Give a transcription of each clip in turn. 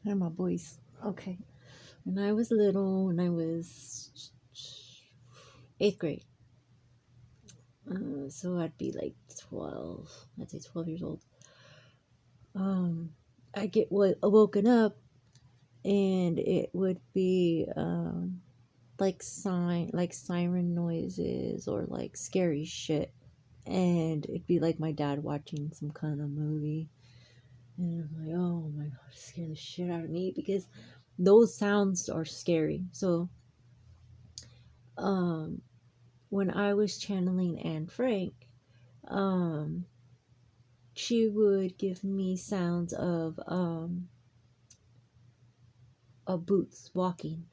And my voice. Okay. When I was little, when I was 8th grade, so I'd be like 12. I'd say 12 years old. I get woken up, and it would be like siren noises or like scary shit, and it'd be like my dad watching some kind of movie, and I'm like, oh my god, scare the shit out of me because those sounds are scary. So um when I was channeling Anne Frank, um she would give me sounds of boots walking,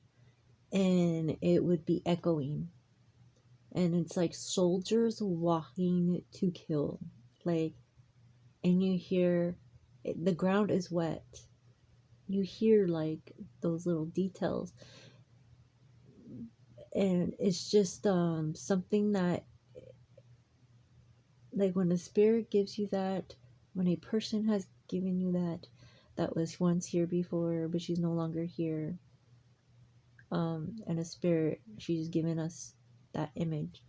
and it would be echoing, and it's like soldiers walking to kill, like, and you hear the ground is wet, you hear like those little details, and it's just something that, like, when a spirit gives you that, when a person has given you that, that was once here before but she's no longer here, and a spirit, she's given us that image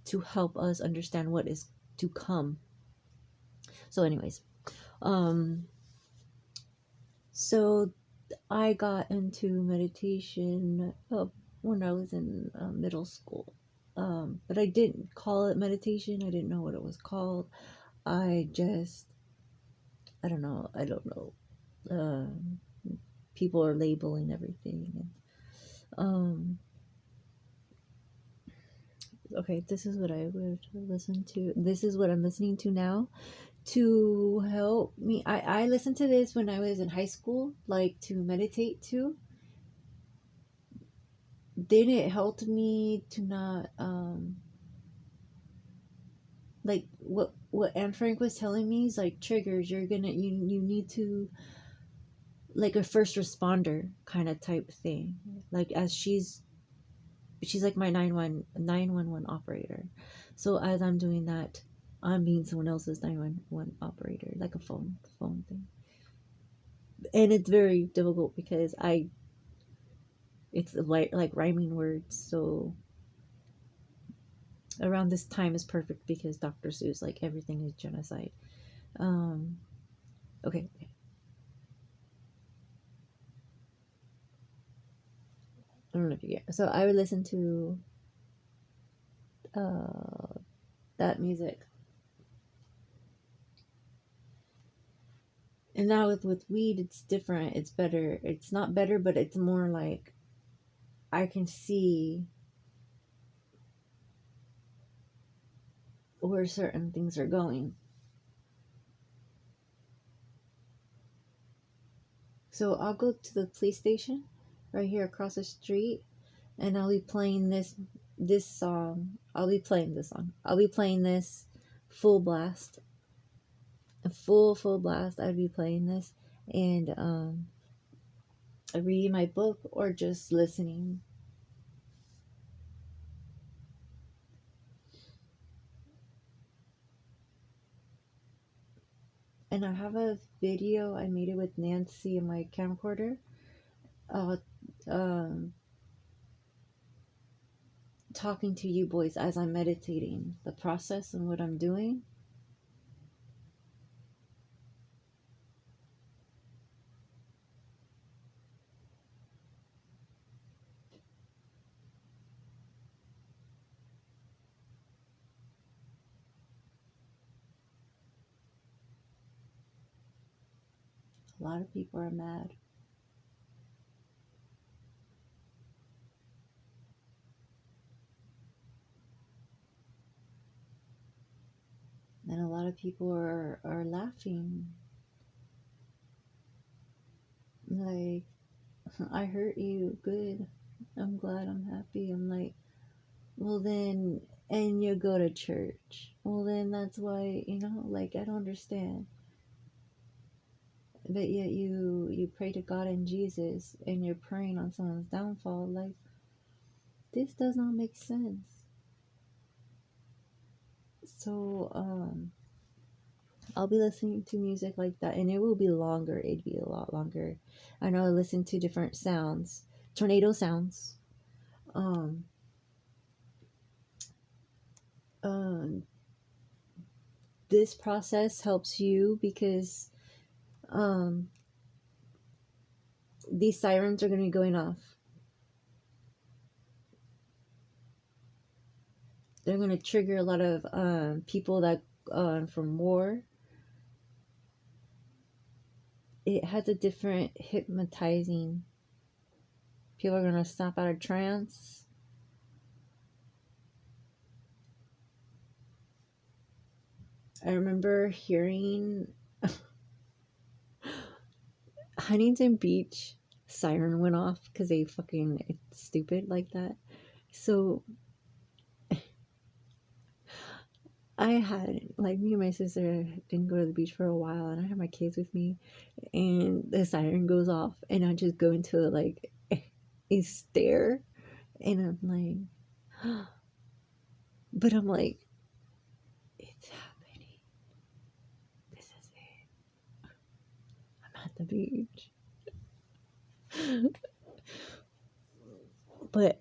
to help us understand what is to come. So anyways, um so I got into meditation when I was in middle school, but I didn't call it meditation. I didn't know what it was called. I just, I don't know. um People are labeling everything, and okay, this is what I would listen to. This is what I'm listening to now to help me. I listened to this when I was in high school, like to meditate too. Then it helped me to not like what Anne Frank was telling me is like triggers. You're gonna you need to, like, a first responder kind of type thing. Like, as she's like my 911 operator. So as I'm doing that, I'm being someone else's 911 operator, like a phone thing. And it's very difficult because it's like rhyming words. So around this time is perfect because Dr. Seuss, like, everything is genocide. Um, okay. I don't know if you get. So I would listen to uh, that music. And now with weed, it's different. It's better. It's not better, but it's more like I can see where certain things are going. So I'll go to the police station right here across the street, and I'll be playing this song. I'll be playing this song. I'll be playing this full blast, a full blast. I'd be playing this, and reading my book or just listening. And I have a video. I made it with Nancy in my camcorder. Uh, um, Talking to you boys as I'm meditating, the process and what I'm doing. A lot of people are mad. And a lot of people are laughing. Like, I hurt you. Good. I'm glad. I'm happy. I'm like, well, then, and you go to church. Well, then that's why, like, I don't understand. But yet you pray to God and Jesus, and you're praying on someone's downfall. Like, this does not make sense. So, I'll be listening to music like that, and it will be longer. It'd be a lot longer. I know I listen to different sounds, tornado sounds. Um, um, this process helps you because um, these sirens are going to be going off. They're going to trigger a lot of people that from war. It has a different hypnotizing. People are going to snap out of trance. I remember hearing Huntington Beach siren went off because it's stupid like that. So I had, like, me and my sister didn't go to the beach for a while, and I had my kids with me, and the siren goes off, and I just go into like a stare, and I'm like, but I'm like, it's happening. This is it. I'm at the beach. But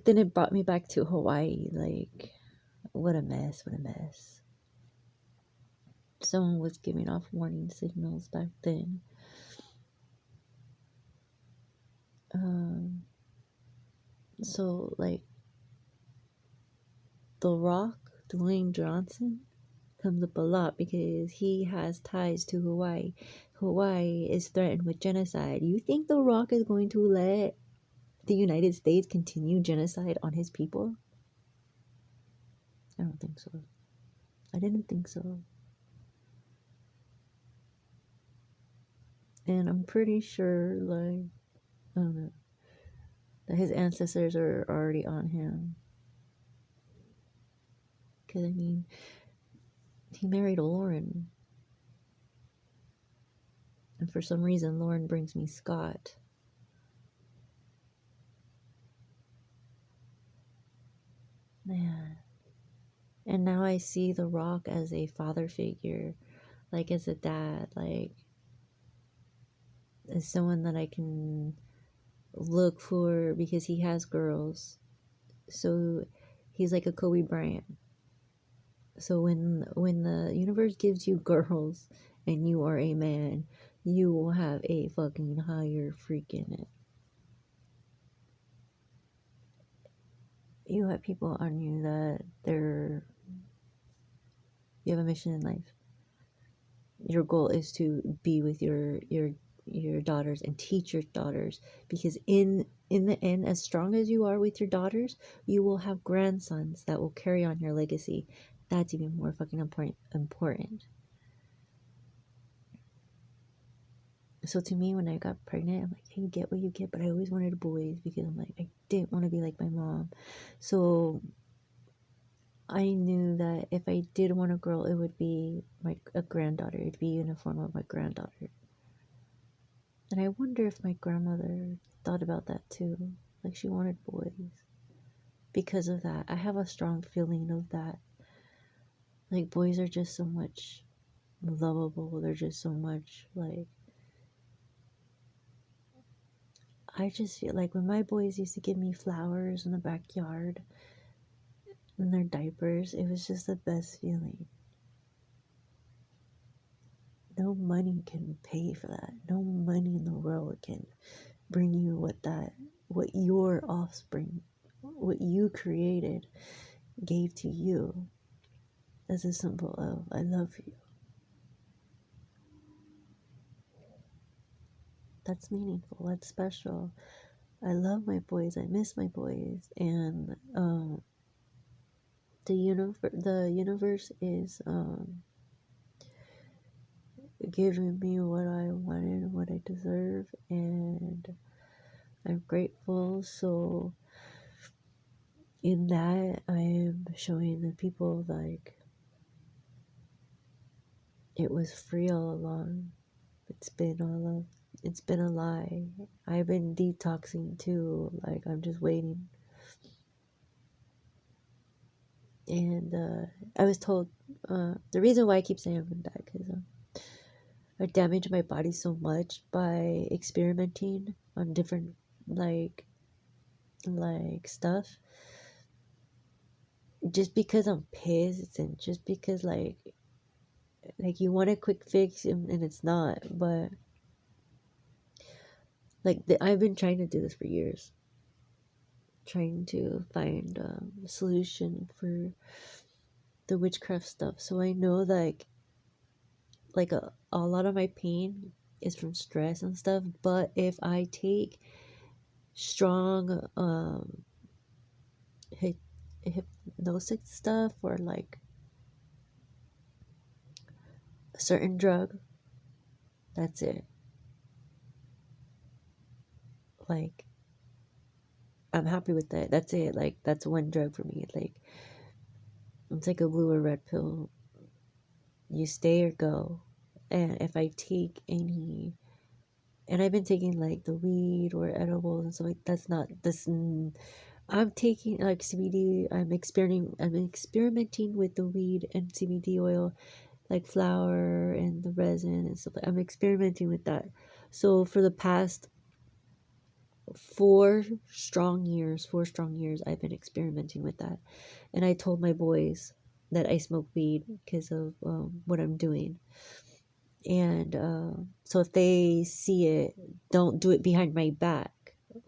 then it brought me back to Hawaii. Like, what a mess, what a mess. Someone was giving off warning signals back then. So, like, The Rock, Dwayne Johnson, comes up a lot because he has ties to Hawaii. Hawaii is threatened with genocide. You think The Rock is going to let the United States continue genocide on his people? I don't think so. I didn't think so. And I'm pretty sure, like, I don't know, that his ancestors are already on him. Because, I mean, he married Lauren. And for some reason, Lauren brings me Scott. Man. And now I see The Rock as a father figure, like as a dad, like as someone that I can look for because he has girls. So he's like a Kobe Bryant. So when the universe gives you girls and you are a man, you will have a fucking higher freaking it. You have people on you that you have a mission in life. Your goal is to be with your daughters and teach your daughters, because in the end, as strong as you are with your daughters, you will have grandsons that will carry on your legacy. That's even more fucking important. So to me, when I got pregnant, I'm like, hey, you get what you get, but I always wanted boys because I'm like, I didn't want to be like my mom. So I knew that if I did want a girl, it would be a granddaughter. It'd be in the form of my granddaughter. And I wonder if my grandmother thought about that too. Like, she wanted boys. Because of that, I have a strong feeling of that. Like, boys are just so much lovable. They're just so much, like, I just feel like when my boys used to give me flowers in the backyard in their diapers, it was just the best feeling. No money can pay for that. No money in the world can bring you what your offspring, what you created, gave to you as a symbol of I love you. That's meaningful. That's special. I love my boys. I miss my boys, and the universe is giving me what I wanted, what I deserve, and I'm grateful. So in that, I am showing the people, like, it was free all along. It's been a lie. I've been detoxing too. Like, I'm just waiting. And I was told the reason why I keep saying I'm gonna die because I damaged my body so much by experimenting on different like stuff, just because I'm pissed and just because you want a quick fix and it's not. But I've been trying to do this for years, trying to find a solution for the witchcraft stuff. So I know a lot of my pain is from stress and stuff. But if I take strong hy- hypnosis stuff or like a certain drug, that's it. Like I'm happy with that. That's it. Like that's one drug for me. Like it's like a blue or red pill. You stay or go. And if I take any, and I've been taking like the weed or edibles and stuff like that's not this. I'm taking like CBD. I'm experimenting with the weed and CBD oil, like flour and the resin and stuff. I'm experimenting with that. So for the past 4 strong years, I've been experimenting with that. And I told my boys that I smoke weed because of what I'm doing. And so if they see it, don't do it behind my back.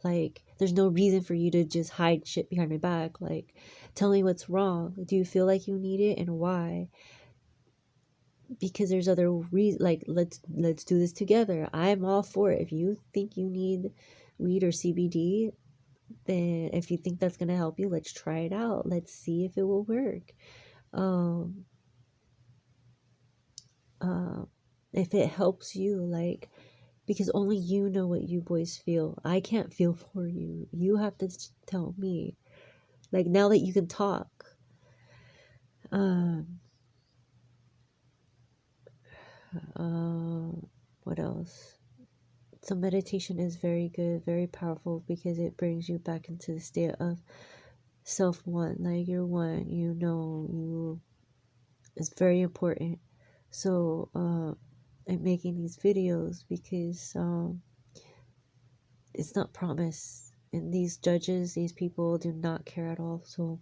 Like, there's no reason for you to just hide shit behind my back. Like, tell me what's wrong. Do you feel like you need it and why? Because there's other reasons. Like, let's do this together. I'm all for it. If you think you need weed or CBD, then if you think that's gonna help you, let's try it out. Let's see if it will work. Um, uh, if it helps you, like, because only you know what you boys feel. I can't feel for you. You have to tell me. Like now that you can talk. Um, what else? So meditation is very good, very powerful because it brings you back into the state of self one. Like you're one, you. It's very important. So I'm making these videos because it's not promise, and these judges, these people do not care at all. So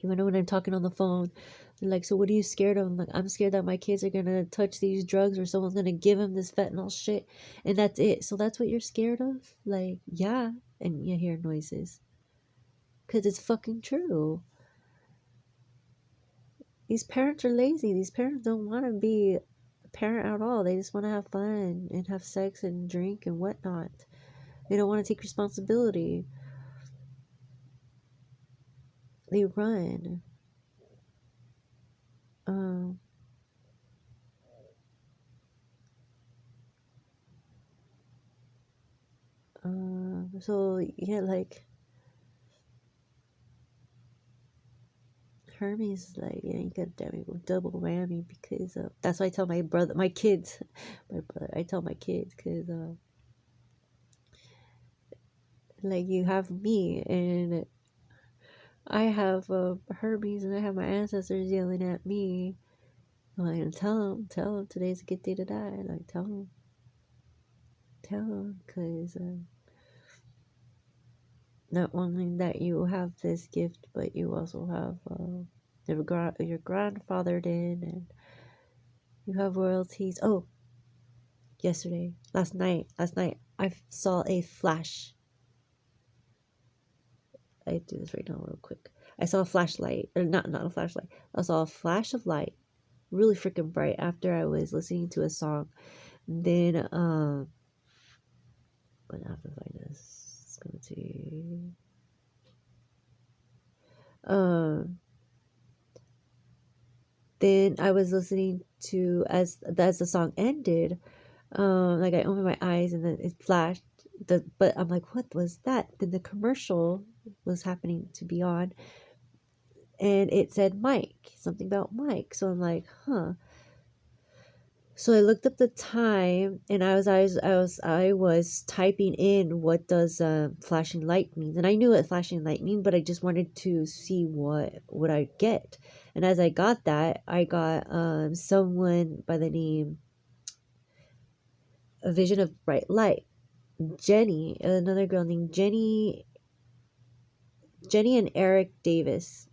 even when I'm talking on the phone, they're like, so what are you scared of? I'm like, I'm scared that my kids are gonna touch these drugs or someone's gonna give them this fentanyl shit, and that's it. So that's what you're scared of? Like, yeah. And you hear noises because it's fucking true. These parents are lazy. These parents don't want to be a parent at all. They just want to have fun and have sex and drink and whatnot. They don't want to take responsibility. They run. Um, so yeah, like Hermes, like yeah, you got double whammy because that's why I tell my brother, my kids, my brother. I tell my kids because like you have me and I have Hermes and I have my ancestors yelling at me. Like tell them today's a good day to die. Like tell them, because not only that you have this gift, but you also have your grandfather did, and you have royalties. Oh, last night, I saw a flash. I do this right now, real quick. I saw a flashlight, or not a flashlight. I saw a flash of light, really freaking bright. After I was listening to a song, then but I have to find this. It's going to then I was listening to as the song ended, like I opened my eyes and then it flashed but I'm like, what was that? Then the commercial was happening to be on and it said Mike, something about Mike. So I'm like, huh. So I looked up the time, and I was typing in what does flashing light means, and I knew what flashing light mean, but I just wanted to see what I get. And as I got that, I got someone by the name A Vision of Bright Light, Jenny, another girl named Jenny and Eric Davis,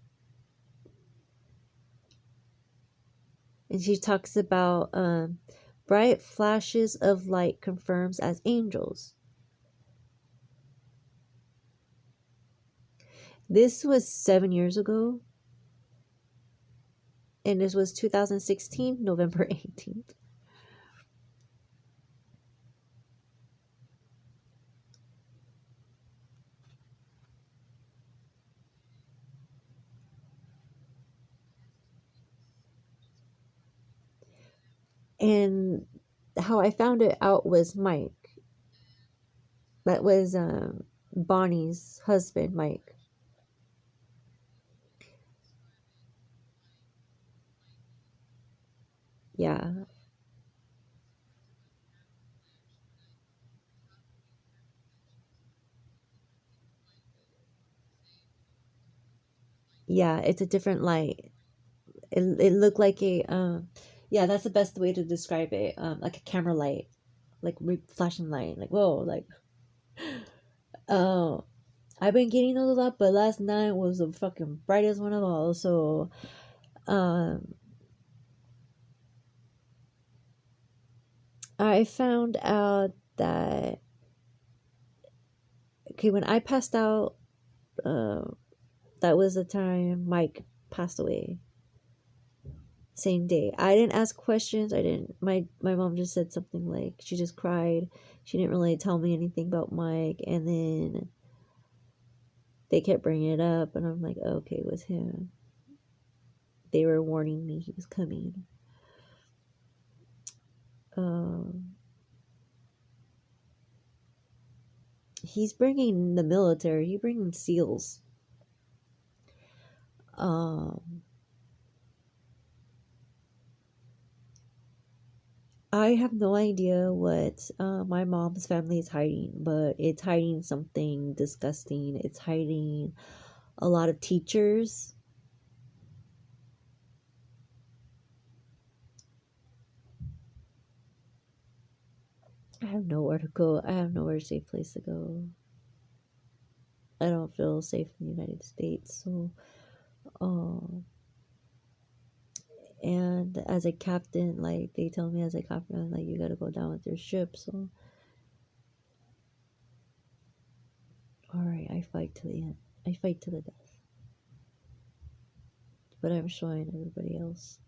and she talks about bright flashes of light confirms as angels. This was 7 years ago, and this was 2016, November 18th. And how I found it out was Mike. That was Bonnie's husband, Mike. Yeah. Yeah, it's a different light. It looked like a yeah, that's the best way to describe it. Like a camera light, like flashing light. Like whoa, like oh, I've been getting those a lot, but last night was the fucking brightest one of all. So um, I found out that okay, when I passed out, uh, that was the time Mike passed away. Same day. I didn't ask questions. I didn't. My mom just said something like she just cried. She didn't really tell me anything about Mike, and then they kept bringing it up, and I'm like, okay, it was him. They were warning me he was coming. Um, he's bringing the military. He's bringing SEALs. Um, I have no idea what my mom's family is hiding, but it's hiding something disgusting. It's hiding a lot of teachers. I have nowhere to go. I have nowhere safe place to go. I don't feel safe in the United States. So, um, and as a captain, like they tell me as a captain, like you gotta go down with your ship. So, all right, I fight to the end. I fight to the death. But I'm showing everybody else.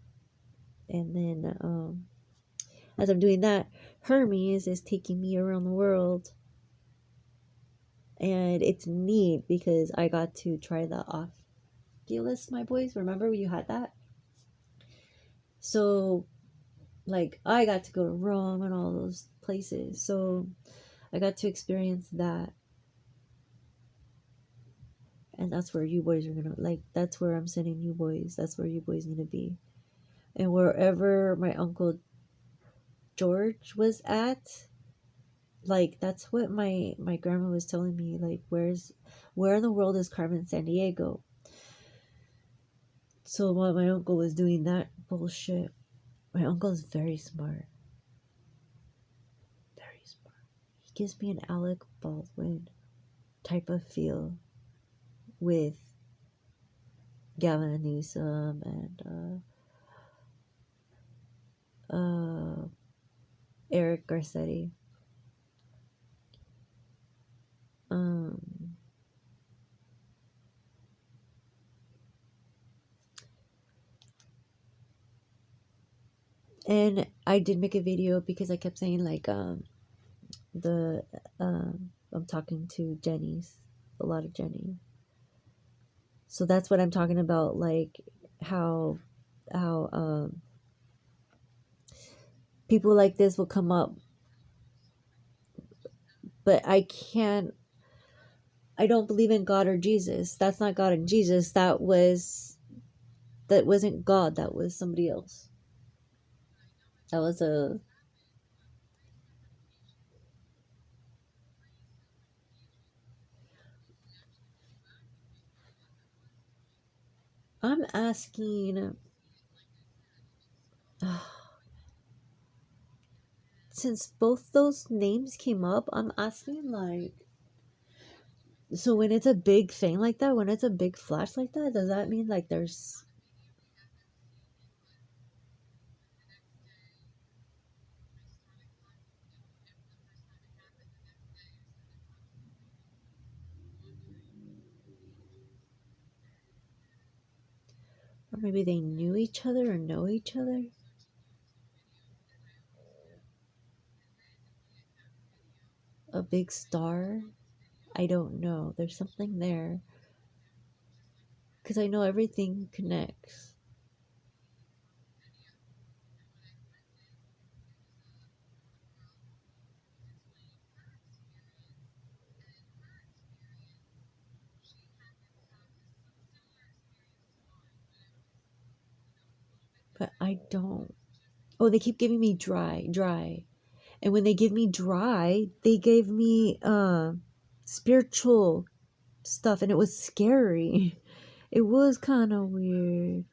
And then, as I'm doing that, Hermes is taking me around the world. And it's neat because I got to try the Oculus, my boys. Remember you had that? So, like, I got to go to Rome and all those places. So, I got to experience that. And that's where you boys are gonna, like, that's where I'm sending you boys. That's where you boys need to be. And wherever my Uncle George was at, like that's what my grandma was telling me, like where in the world is Carmen Sandiego. So while my uncle was doing that bullshit, my uncle is very smart, very smart. He gives me an Alec Baldwin type of feel with Gavin Newsom and Eric Garcetti. um and I did make a video because I kept saying like the I'm talking to Jenny's, a lot of Jenny. So that's what I'm talking about, like how people like this will come up, but I don't believe in God or Jesus. That's not God and Jesus. That wasn't God. That was somebody else. That was a. I'm asking. Since both those names came up, I'm asking like. So when it's a big thing like that, when it's a big flash like that, does that mean like there's. Or maybe they knew each other or know each other? A big star? I don't know. There's something there. Because I know everything connects. But I don't. Oh, they keep giving me dry, dry. And when they give me dry, they gave me spiritual stuff and it was scary. It was kind of weird.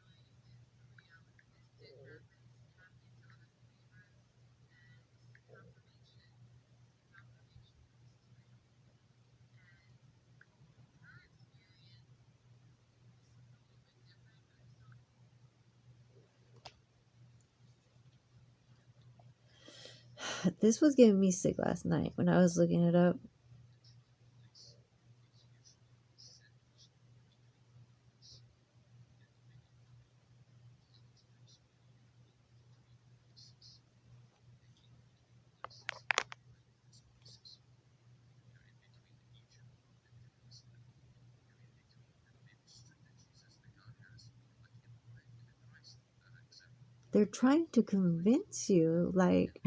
This was getting me sick last night when I was looking it up. They're trying to convince you, like,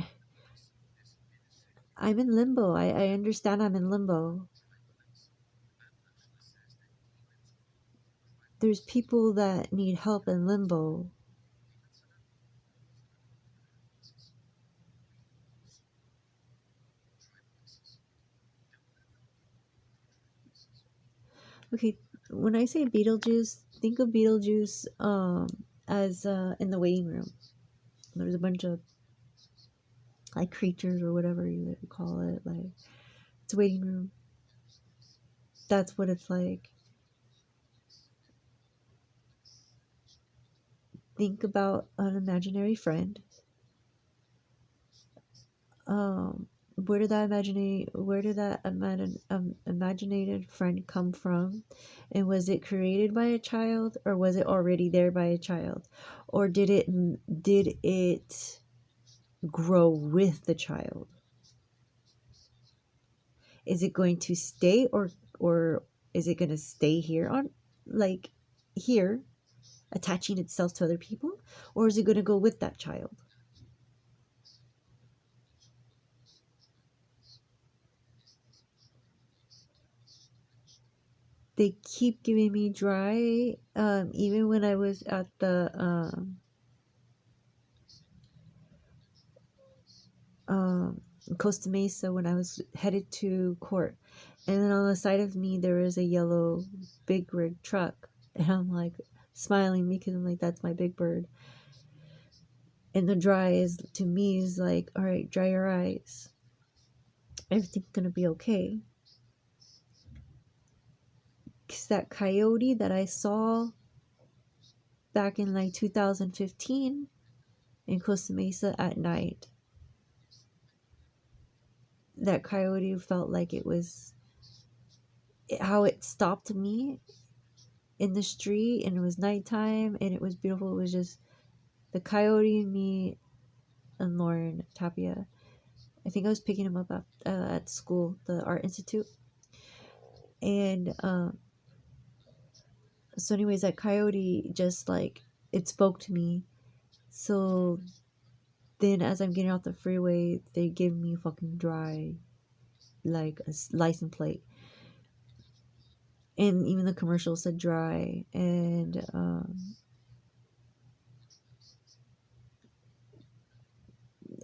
I'm in limbo. I understand I'm in limbo. There's people that need help in limbo. Okay, when I say Beetlejuice, think of Beetlejuice as in the waiting room. There's a bunch of like creatures or whatever you would call it. Like it's a waiting room. That's what it's like. Think about an imaginary friend. Where did that imaginated friend come from, and was it created by a child or was it already there by a child, or did it grow with the child? Is it going to stay, or is it going to stay here on, like, here, attaching itself to other people, or is it going to go with that child? They keep giving me dry, even when I was at the um Costa Mesa when I was headed to court, and then on the side of me there was a yellow big rig truck, and I'm like smiling because I'm like, that's my big bird. And the dry is, to me, is like, all right, dry your eyes, everything's gonna be okay. Because that coyote that I saw back in like 2015 in Costa Mesa at night, that coyote felt like it was, how it stopped me in the street, and it was nighttime and it was beautiful. It was just the coyote and me and Lauren Tapia. I think I was picking him up at school, the art institute. And so anyways, that coyote just like, it spoke to me. So then as I'm getting off the freeway, they give me fucking dry, like a license plate, and even the commercial said dry. And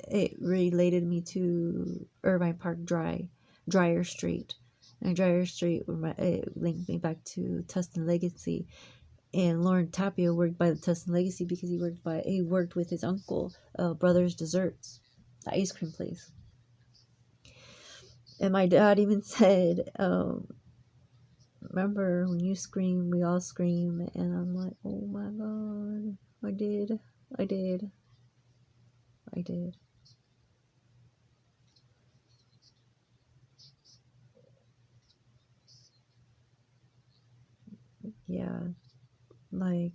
it related me to Irvine Park Dryer Street. And Dryer Street, it linked me back to Tustin Legacy. And Lauren Tapia worked by the Tustin Legacy because he worked with his uncle, Brothers Desserts, the ice cream place. And my dad even said, remember when you scream, we all scream. And I'm like, oh my God, I did. Yeah, like,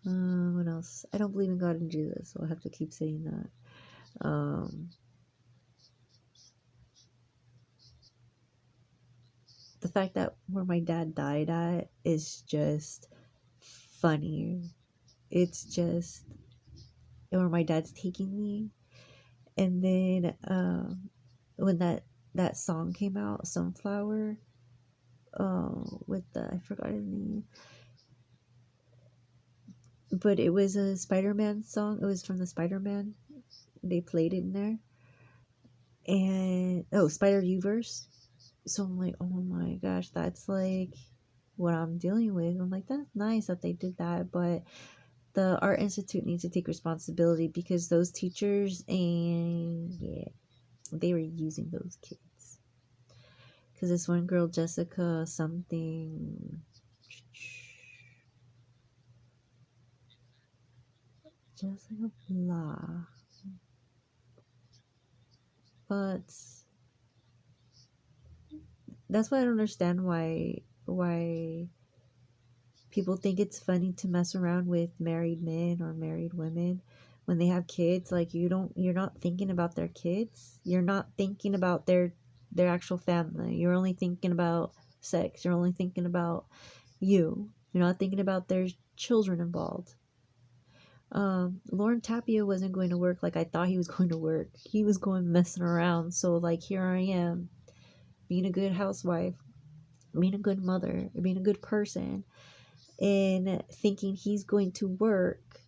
what else? I don't believe in God and Jesus, so I have to keep saying that. The fact that where my dad died at is just funny. It's just where my dad's taking me. And then when that song came out, Sunflower, with I forgot his name, but it was a Spider-Man song. It was from the Spider-Man. They played it in there, and Spider-Verse. So I'm like, oh my gosh, that's like what I'm dealing with. I'm like, that's nice that they did that, but the Art Institute needs to take responsibility because those teachers, and yeah, they were using those kids. Because this one girl, Jessica something, Jessica blah, but that's why I don't understand why people think it's funny to mess around with married men or married women when they have kids. Like, you're not thinking about their kids. You're not thinking about their actual family. You're only thinking about sex. You're only thinking about you. You're not thinking about their children involved. Lauren Tapia wasn't going to work like I thought he was going to work. He was going messing around. So like, here I am, being a good housewife, being a good mother, being a good person, and thinking he's going to work,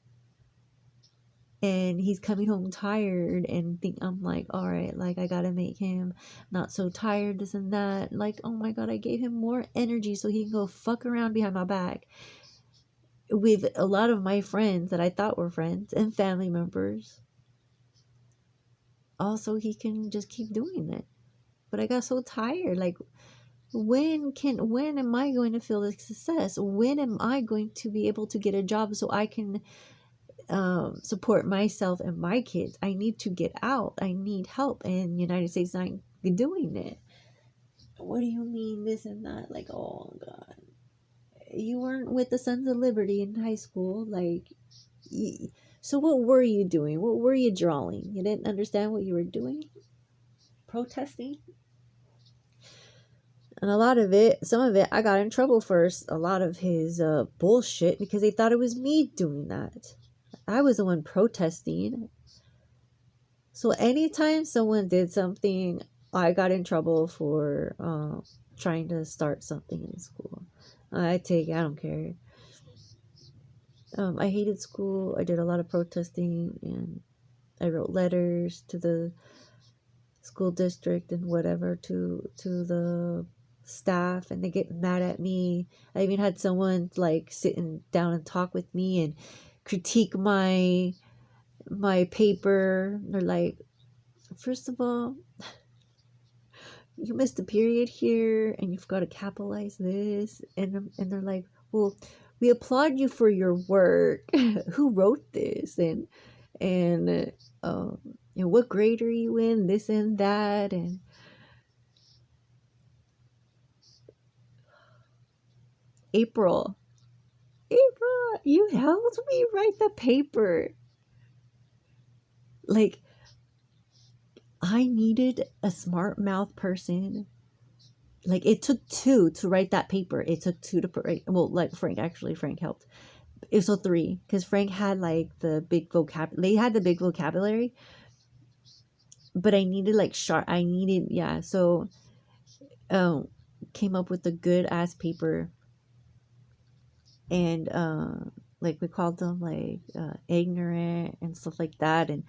and he's coming home tired, and I'm like, all right, like, I gotta make him not so tired, this and that. Like, oh my God, I gave him more energy so he can go fuck around behind my back with a lot of my friends that I thought were friends and family members. Also, he can just keep doing it. But I got so tired. Like, when am I going to feel the success? When am I going to be able to get a job so I can support myself and my kids? I need to get out. I need help, and the United States not doing it. What do you mean this and that? Like, oh God, you weren't with the Sons of Liberty in high school. Like, so what were you doing? What were you drawing? You didn't understand what you were doing? Protesting? And some of it, I got in trouble for a lot of his bullshit because they thought it was me doing that. I was the one protesting. So anytime someone did something, I got in trouble for trying to start something in school. I don't care. I hated school. I did a lot of protesting, and I wrote letters to the school district and whatever, to the staff, and they get mad at me. I even had someone like sitting down and talk with me and critique my paper. They're like, first of all, you missed a period here and you forgot to capitalize this, and they're like, well, we applaud you for your work. Who wrote this? And what grade are you in, this and that. And April, you helped me write the paper. Like, I needed a smart mouth person. Like, it took two to write that paper. It took two to write. Well, like, Frank helped. It was so three, because Frank had like the big vocabulary. They had the big vocabulary, but I needed like sharp. Yeah. So, came up with a good ass paper. and like we called them like ignorant and stuff like that, and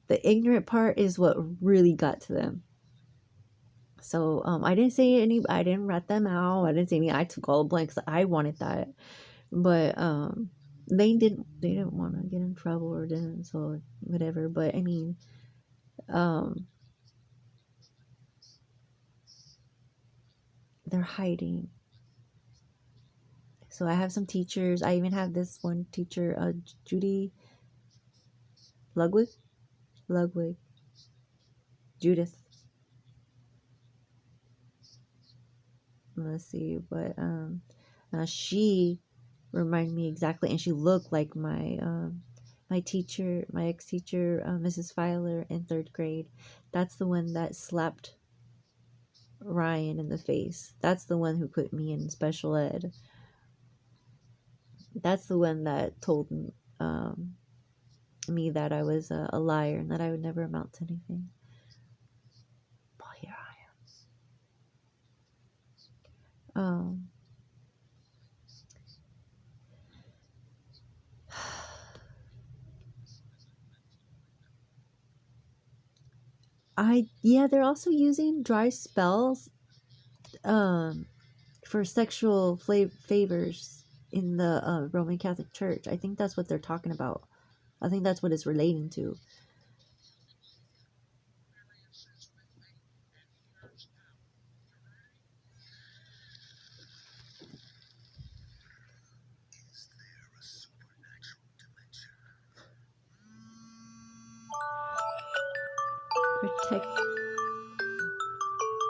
the ignorant part is what really got to them. So I didn't say any, I didn't rat them out, I didn't say any, I took all the blanks, I wanted that. But they didn't want to get in trouble or didn't, so whatever. But I mean, um they're hiding. So I have some teachers, I even have this one teacher, Judy Ludwig, Ludwig, Judith, let's see, but she reminded me exactly, and she looked like my teacher, my ex-teacher, Mrs. Filer in third grade. That's the one that slapped Ryan in the face. That's the one who put me in special ed. That's the one that told um, me that I was a liar and that I would never amount to anything. But here I am. Yeah, they're also using dry spells um for sexual favors in the Roman Catholic Church. I think that's what they're talking about. I think that's what it's relating to. Protect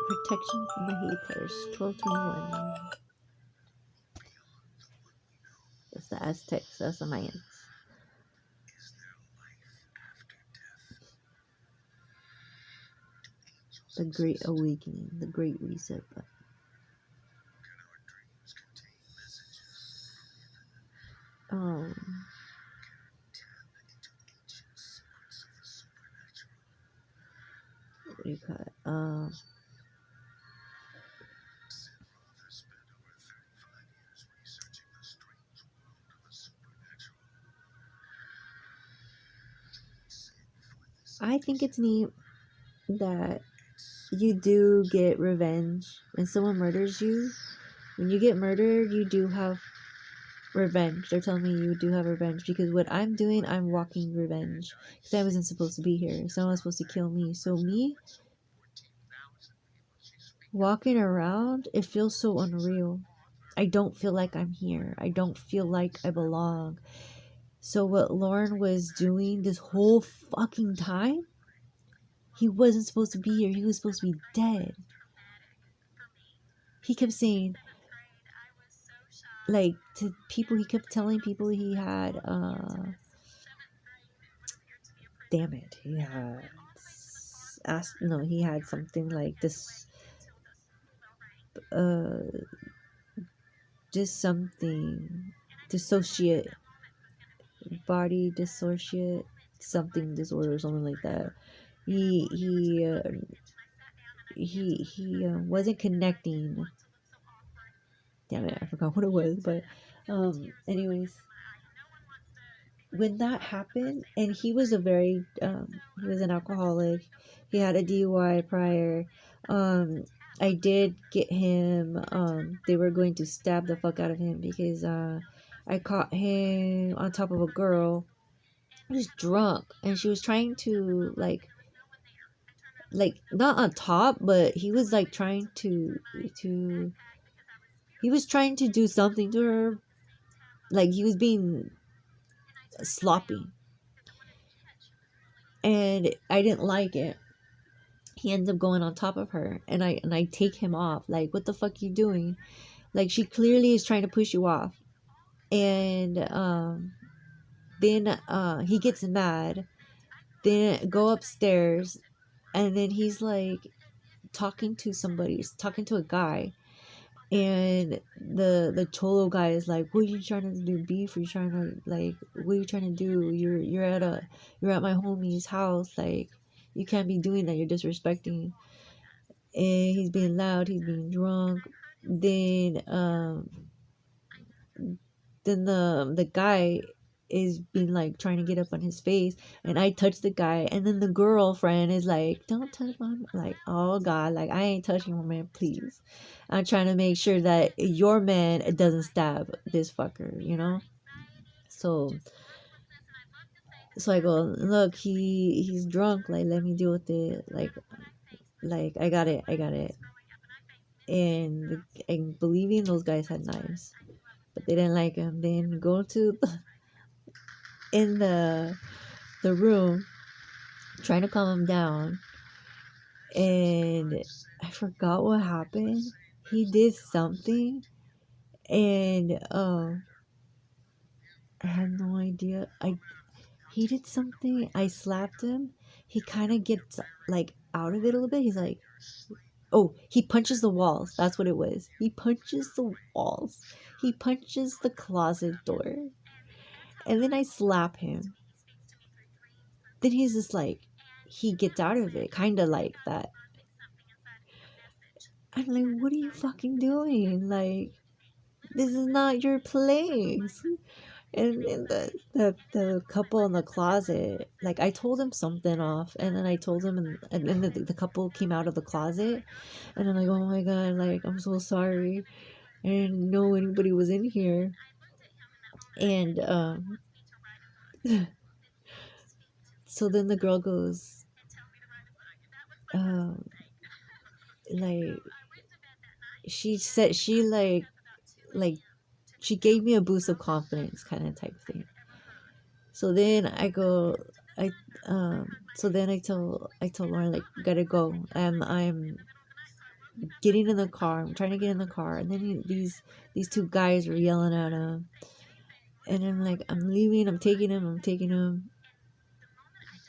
protection from the haters. 1221. That's the Aztecs. That's the Mayans. The Great Awakening. The Great Reset. Um. What do you call it? I think it's neat that you do get revenge when someone murders you. When you get murdered, you do have revenge. They're telling me you do have revenge because what I'm doing, I'm walking revenge because I wasn't supposed to be here. Someone was supposed to kill me. So me walking around, it feels so unreal. I don't feel like I'm here. I don't feel like I belong. So what Lauren was doing this whole fucking time, he wasn't supposed to be here. He was supposed to be dead. He kept saying, like, to people, he kept telling people he had, damn it, he had, no, he had something like this, uh, just something, dissociate, body dissociate, something disorder or something like that. He wasn't connecting. Damn it, I forgot what it was, but anyways, when that happened, and he was a very he was an alcoholic, he had a DUI prior. I did get him, they were going to stab the fuck out of him because I caught him on top of a girl who was drunk, and she was trying to like not on top, but he was like trying to he was trying to do something to her, like he was being sloppy, and I didn't like it. He ends up going on top of her, and I take him off, like, what the fuck you doing? Like, she clearly is trying to push you off. And then he gets mad, then go upstairs, and then he's like talking to somebody, he's talking to a guy, and the cholo guy is like, what are you trying to do, beef? Are you trying to, like, what are you trying to do? You're at my homie's house, like, you can't be doing that, you're disrespecting. And he's being loud, he's being drunk. Then then the guy is being like trying to get up on his face, and I touch the guy, and then the girlfriend is like, "Don't touch my man." Like, oh god, like I ain't touching my man, please. I'm trying to make sure that your man doesn't stab this fucker, you know. So so I go, look, he's drunk. Like, let me deal with it. Like I got it. And believing those guys had knives, but they didn't like him. They didn't go to in the room trying to calm him down, and I forgot what happened. He did something, and I had no idea. I He did something. I slapped him. He kind of gets like out of it a little bit. He's like, oh, he punches the walls. That's what it was. He punches the walls. He punches the closet door, and then I slap him. Then he's just like, he gets out of it, kind of like that. I'm like, what are you fucking doing? Like, this is not your place. And the couple in the closet, like, I told him something off, and then I told him, and then the couple came out of the closet, and I'm like, oh my god, like, I'm so sorry. I didn't know anybody was in here. And so then the girl goes, um, like, she said, like she gave me a boost of confidence, kind of type thing. So then I go, I so then I tell Lauren, like, gotta go. I'm getting in the car. I'm trying to get in the car, and then these two guys were yelling at him, and I'm like, I'm leaving. I'm taking him. I'm taking him.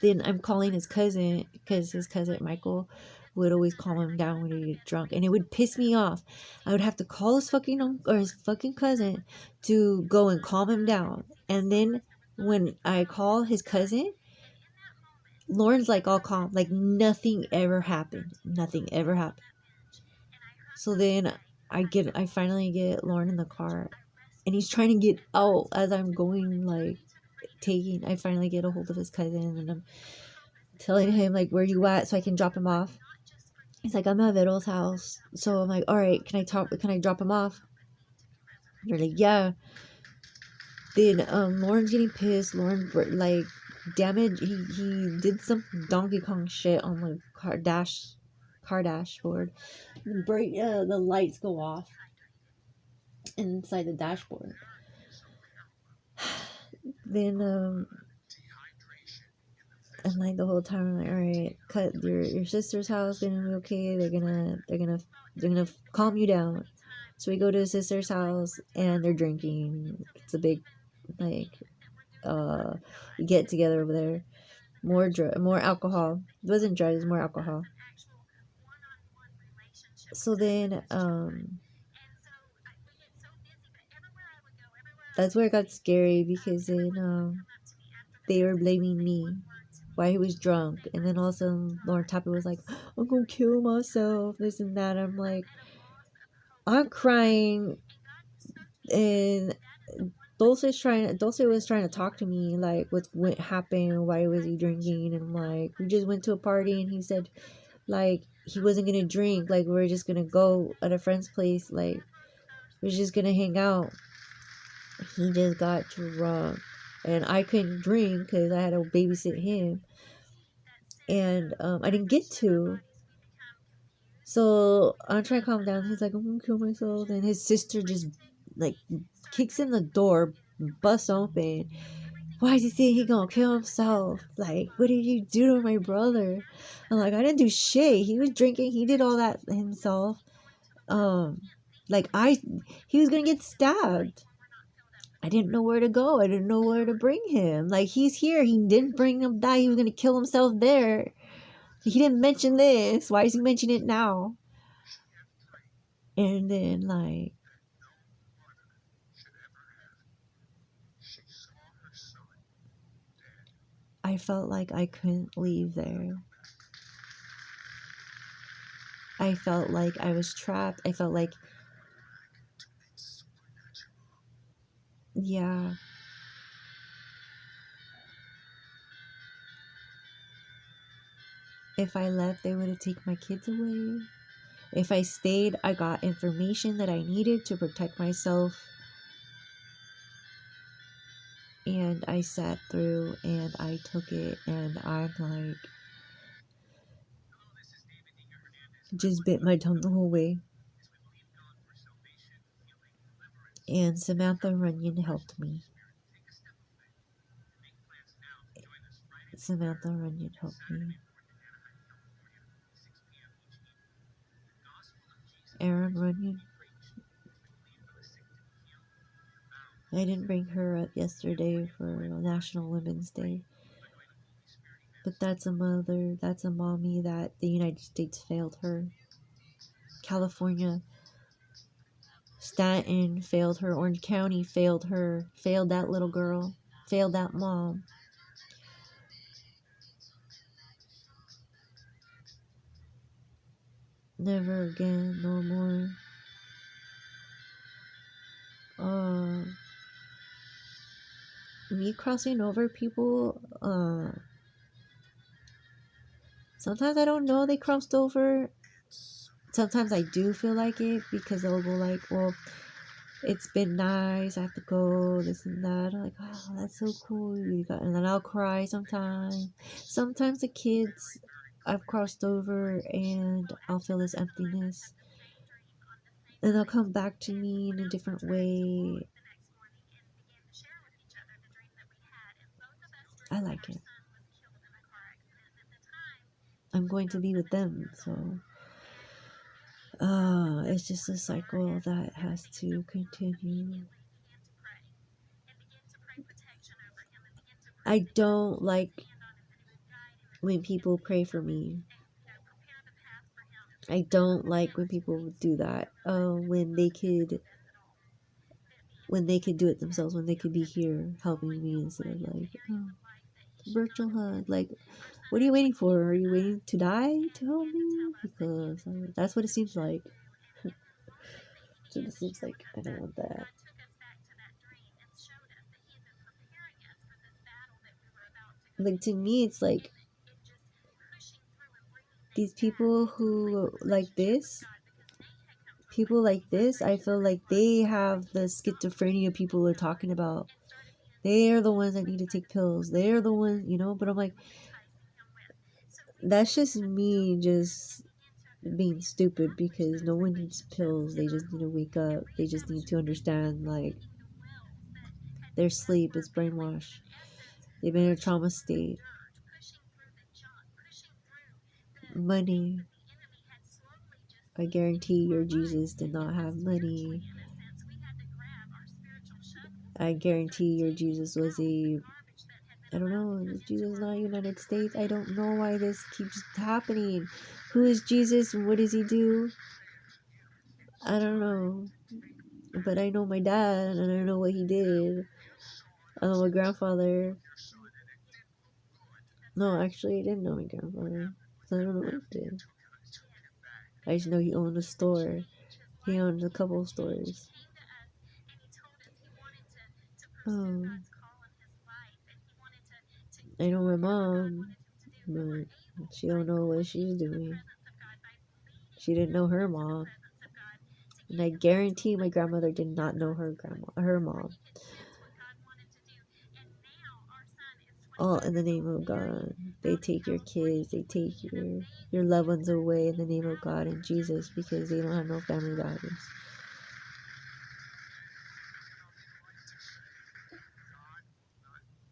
Then I'm calling his cousin, because his cousin Michael would always calm him down when he get drunk, and it would piss me off. I would have to call his fucking uncle or his fucking cousin to go and calm him down, and then when I call his cousin, Lauren's like all calm, like nothing ever happened. Nothing ever happened. So then I finally get Lauren in the car, and he's trying to get out as I'm going, like, taking. I finally get a hold of his cousin, and I'm telling him, like, where you at so I can drop him off. He's like, I'm at Vidal's house. So I'm like, all right, can I drop him off? They're like, yeah. Then Lauren's getting pissed. Lauren, like, damage. He did some Donkey Kong shit on the car dashboard. The lights go off inside the dashboard. Then and like the whole time I'm like, all right, cut your sister's house, gonna be okay. They're gonna calm you down. So we go to his sister's house, and they're drinking. It's a big, like, uh get together over there. More alcohol. It wasn't drugs, more alcohol. So then that's where it got scary, because then they were blaming me why he was drunk, and then also Lauren Tapper was like, I'm gonna kill myself, this and that. I'm like, I'm crying, and Dulce was trying to talk to me, like, what happened, why was he drinking, and I'm like, we just went to a party, and he said, like, he wasn't gonna drink, like, we're just gonna go at a friend's place, like, we're just gonna hang out. He just got drunk, and I couldn't drink because I had to babysit him, and I didn't get to. So I'm trying to calm down. He's like, I'm gonna kill myself, and his sister just, like, kicks in the door, busts open. Why does he think he gonna kill himself? Like, what did you do to my brother? I'm like, I didn't do shit. He was drinking. He did all that himself. Like, he was gonna get stabbed. I didn't know where to go. I didn't know where to bring him. Like, he's here. He didn't bring him that. He was gonna kill himself there. He didn't mention this. Why is he mentioning it now? And then, like, I felt like I couldn't leave there. I felt like I was trapped. I felt like Yeah. If I left, they would have taken my kids away. If I stayed, I got information that I needed to protect myself. And I sat through and I took it, and I'm like, just bit my tongue the whole way. And Samantha Runyon helped me. Samantha Runyon helped me. Aaron Runyon. I didn't bring her up yesterday for National Women's Day. But that's a mother, that's a mommy that the United States failed her. California, Stanton failed her. Orange County failed her. Failed that little girl. Failed that mom. Never again, no more. Me crossing over people, sometimes I don't know they crossed over. Sometimes I do feel like it because they'll go like, well, it's been nice, I have to go, this and that. I'm like, oh, that's so cool. And then I'll cry sometimes. Sometimes the kids I've crossed over and I'll feel this emptiness. And they'll come back to me in a different way. I like it. I'm going to be with them, so it's just a cycle that has to continue. I don't like when people pray for me. I don't like when people do that. When they could do it themselves, when they could be here helping me instead of like, oh, virtual hug. Like, what are you waiting for? Are you waiting to die to help me? Because that's what it seems like. That's what it seems like. I don't want that. Like, to me, it's like these people who like this, people like this, I feel like they have the schizophrenia people are talking about. They're the ones that need to take pills. They're the ones, but I'm like, that's just me just being stupid because no one needs pills. They just need to wake up. They just need to understand, like, their sleep is brainwashed. They've been in a trauma state. Money. I guarantee your Jesus did not have money. I guarantee your Jesus was I don't know, is Jesus not United States? I don't know why this keeps happening. Who is Jesus and what does he do? I don't know. But I know my dad and I know what he did. I know my grandfather. No, actually, I didn't know my grandfather. So I don't know what he did. I just know he owned a store. He owned a couple of stores. I know my mom, but she don't know what she's doing. She didn't know her mom. And I guarantee my grandmother did not know her mom. All in the name of God. They take your kids, they take your loved ones away in the name of God and Jesus because they don't have no family values.